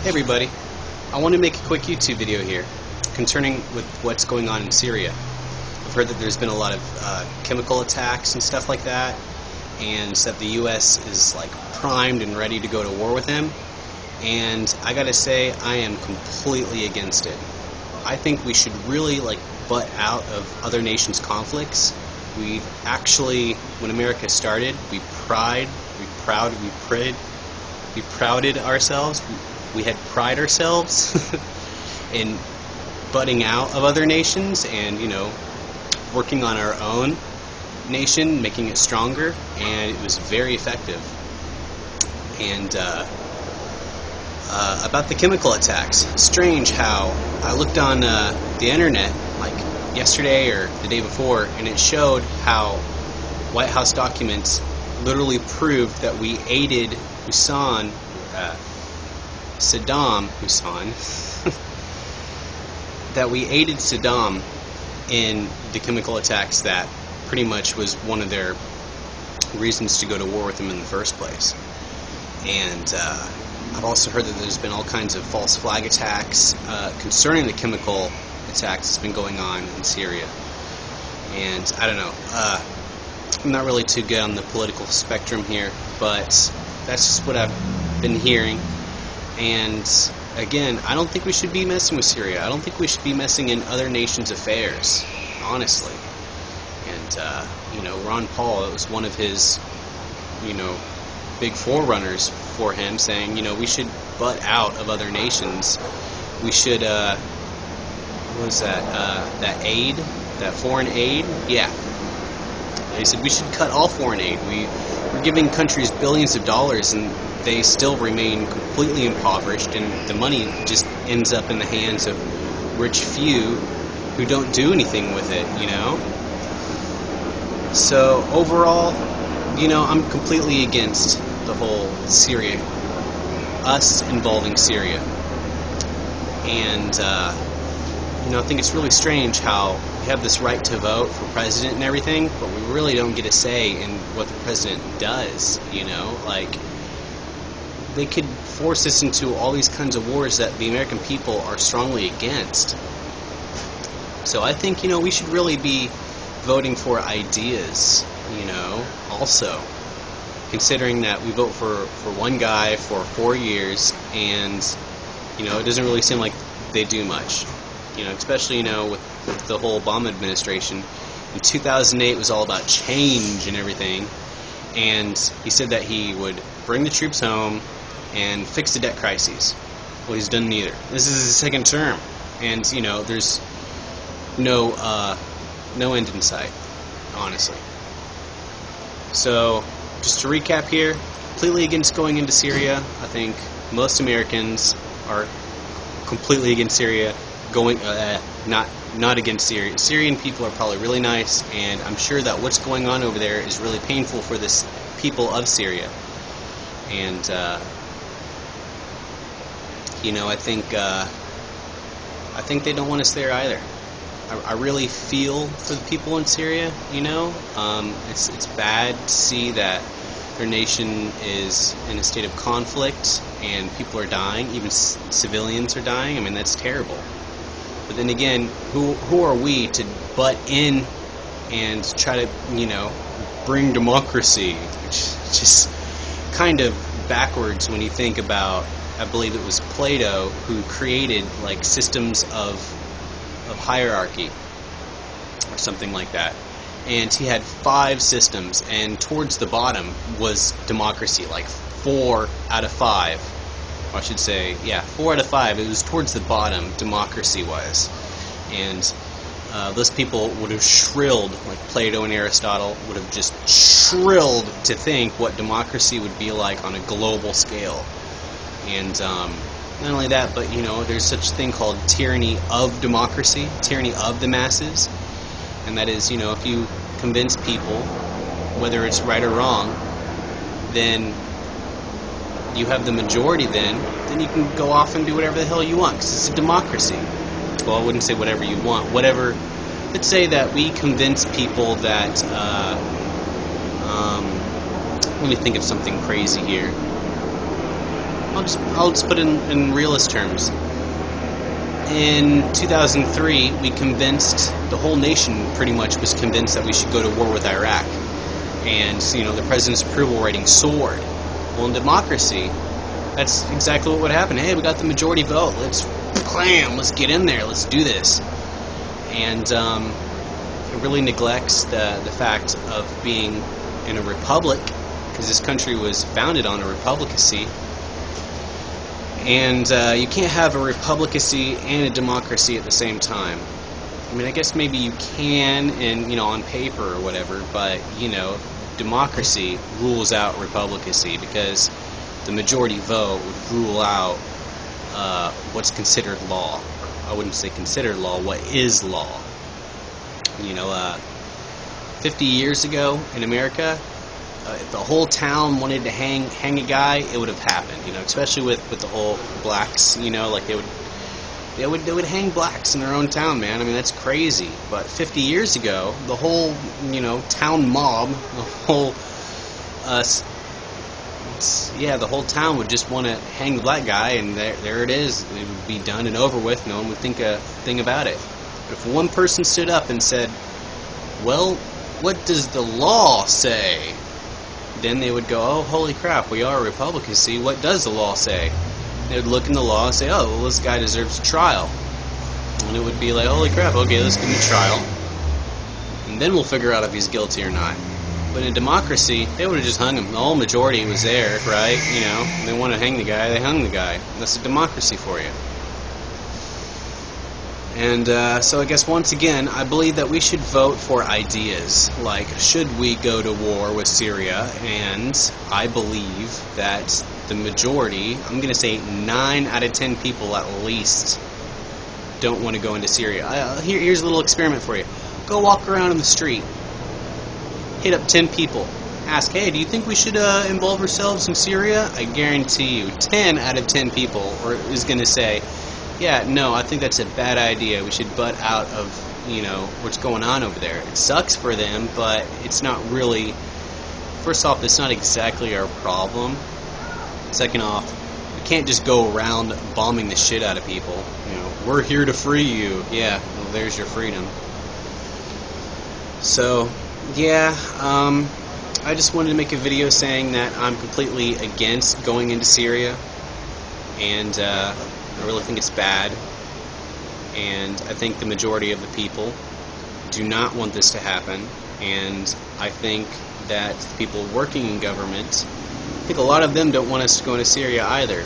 Hey everybody, I want to make a quick YouTube video here concerning with what's going on in Syria. I've heard that there's been a lot of chemical attacks and stuff like that, and that the U.S. is like primed and ready to go to war with him, and I gotta say I am completely against it. I think we should really butt out of other nations' conflicts. We actually, when America started, we prouded ourselves. We had pride ourselves in butting out of other nations and, working on our own nation, making it stronger, and it was very effective. And about the chemical attacks, strange how I looked on the internet like yesterday or the day before, and it showed how White House documents literally proved that we aided Saddam Hussein that we aided Saddam in the chemical attacks that pretty much was one of their reasons to go to war with him in the first place. And I've also heard that there's been all kinds of false flag attacks concerning the chemical attacks that's been going on in Syria. And I don't know, I'm not really too good on the political spectrum here, but that's just what I've been hearing. And again, I don't think we should be messing with Syria. I don't think we should be messing in other nations' affairs, honestly. And Ron Paul, it was one of his big forerunners for him, saying we should butt out of other nations. We should what was that aid, that foreign aid? Yeah. They said we should cut all foreign aid. We're giving countries billions of dollars and they still remain completely impoverished, and the money just ends up in the hands of rich few who don't do anything with it, So overall, I'm completely against the whole Syria, us involving Syria. And I think it's really strange how we have this right to vote for president and everything, but we really don't get a say in what the president does, they could force us into all these kinds of wars that the American people are strongly against. So I think, we should really be voting for ideas, also. Considering that we vote for one guy for 4 years, and, it doesn't really seem like they do much. Especially, with the whole Obama administration. In 2008 was all about change and everything, and he said that he would bring the troops home and fix the debt crises. Well, he's done neither. This is his second term, and there's no end in sight, honestly. So, just to recap here, completely against going into Syria. I think most Americans are completely against Syria. Not against Syria. Syrian people are probably really nice, and I'm sure that what's going on over there is really painful for the people of Syria. And I think they don't want us there either. I really feel for the people in Syria. It's bad to see that their nation is in a state of conflict and people are dying, even civilians are dying. I mean, that's terrible. But then again, who are we to butt in and try to, bring democracy? Which is just kind of backwards when you think about, I believe it was Plato who created systems of hierarchy or something like that. And he had 5 systems, and towards the bottom was democracy, 4 out of 5. I should say, yeah, 4 out of 5. It was towards the bottom, democracy was. And those people would have shrilled, like Plato and Aristotle, would have just shrilled to think what democracy would be like on a global scale. And not only that, but, there's such a thing called tyranny of democracy, tyranny of the masses. And that is, if you convince people, whether it's right or wrong, then you have the majority, then you can go off and do whatever the hell you want, because it's a democracy. Well, I wouldn't say whatever you want. Whatever, let's say that we convince people that, let me think of something crazy here. I'll just put it in realist terms. In 2003, we convinced the whole nation pretty much was convinced that we should go to war with Iraq, and the president's approval rating soared. Well, in democracy, that's exactly what would happen. Hey, we got the majority vote. Let's get in there. Let's do this. And it really neglects the fact of being in a republic, because this country was founded on a republicacy. And you can't have a republicacy and a democracy at the same time. I mean, I guess maybe you can, on paper or whatever, but democracy rules out republicacy, because the majority vote would rule out what's considered law. I wouldn't say considered law, what is law. 50 years ago in America, if the whole town wanted to hang a guy, it would have happened. Especially with the whole blacks. Like they would hang blacks in their own town, man. I mean, that's crazy. But 50 years ago, the whole town mob, the whole town would just want to hang the black guy, and there it is. It would be done and over with. No one would think a thing about it. But if one person stood up and said, "Well, what does the law say?" then they would go, "Oh, holy crap, we are a republicancy. What does the law say?" They would look in the law and say, "Oh, well, this guy deserves a trial." And it would be like, "Holy crap, okay, let's give him a trial. And then we'll figure out if he's guilty or not." But in a democracy, they would have just hung him. The whole majority was there, right? They want to hang the guy, they hung the guy. That's a democracy for you. And so I guess once again, I believe that we should vote for ideas, like should we go to war with Syria? And I believe that the majority, I'm going to say 9 out of 10 people at least, don't want to go into Syria. Here's a little experiment for you. Go walk around in the street, hit up 10 people, ask, "Hey, do you think we should involve ourselves in Syria?" I guarantee you 10 out of 10 people is going to say, "Yeah, no, I think that's a bad idea. We should butt out of, what's going on over there." It sucks for them, but it's not really, first off, it's not exactly our problem. Second off, we can't just go around bombing the shit out of people. We're here to free you. Yeah, well, there's your freedom. So, yeah, I just wanted to make a video saying that I'm completely against going into Syria, and I really think it's bad, and I think the majority of the people do not want this to happen, and I think that the people working in government, I think a lot of them don't want us to go into Syria either.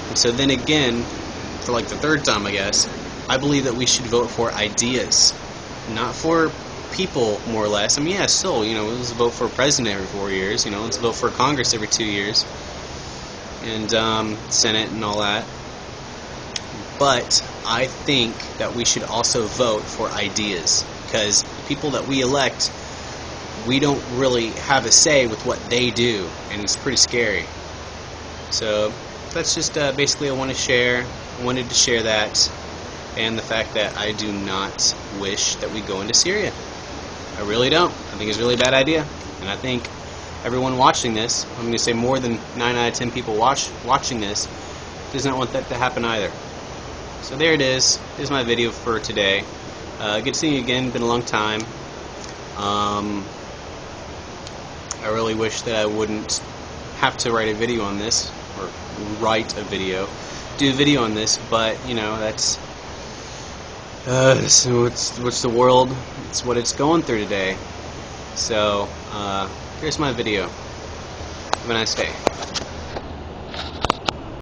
And so then again, for like the third time I guess, I believe that we should vote for ideas, not for people, more or less. I mean, yeah, still, let's vote for a president every 4 years, let's vote for Congress every 2 years. And Senate and all that. But I think that we should also vote for ideas, because the people that we elect, we don't really have a say with what they do, and it's pretty scary. So that's just basically I wanted to share that, and the fact that I do not wish that we go into Syria. I really don't. I think it's a really bad idea, and I think everyone watching this, I'm going to say more than 9 out of 10 people watching this, does not want that to happen either. So there it is. Here's my video for today. Good seeing you again. Been a long time. I really wish that I wouldn't have to write a video on this, or do a video on this, but that's what's the world, it's what it's going through today. So here's my video. Have a nice day.